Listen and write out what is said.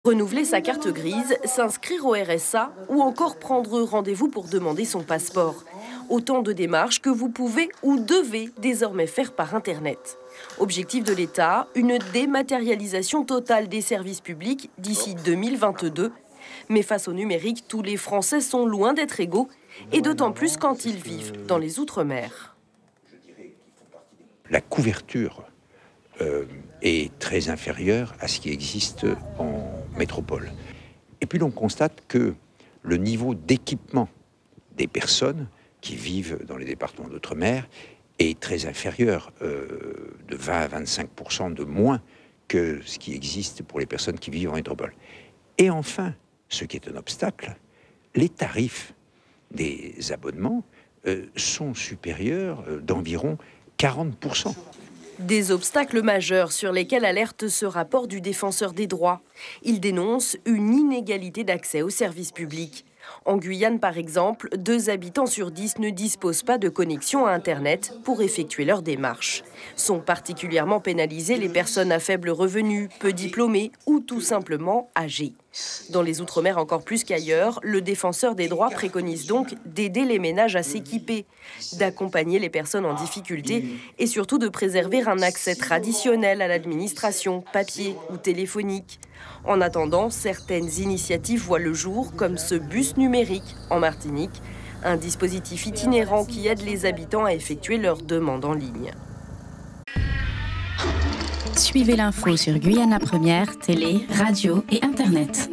Renouveler sa carte grise, s'inscrire au RSA ou encore prendre rendez-vous pour demander son passeport. Autant de démarches que vous pouvez ou devez désormais faire par Internet. Objectif de l'État, une dématérialisation totale des services publics d'ici 2022. Mais face au numérique, tous les Français sont loin d'être égaux, et d'autant plus quand ils vivent dans les Outre-mer. La couverture est très inférieure à ce qui existe en métropole. Et puis l'on constate que le niveau d'équipement des personnes qui vivent dans les départements d'outre-mer est très inférieur, de 20 à 25% de moins que ce qui existe pour les personnes qui vivent en métropole. Et enfin, ce qui est un obstacle, les tarifs des abonnements sont supérieurs d'environ 40%. Des obstacles majeurs sur lesquels alerte ce rapport du Défenseur des droits. Il dénonce une inégalité d'accès aux services publics. En Guyane, par exemple, 2 habitants sur 10 ne disposent pas de connexion à Internet pour effectuer leurs démarches. Sont particulièrement pénalisées les personnes à faible revenu, peu diplômées ou tout simplement âgées. Dans les Outre-mer encore plus qu'ailleurs, le Défenseur des droits préconise donc d'aider les ménages à s'équiper, d'accompagner les personnes en difficulté et surtout de préserver un accès traditionnel à l'administration, papier ou téléphonique. En attendant, certaines initiatives voient le jour, comme ce bus numérique en Martinique, un dispositif itinérant qui aide les habitants à effectuer leurs demandes en ligne. Suivez l'info sur Guyana Première, télé, radio et Internet.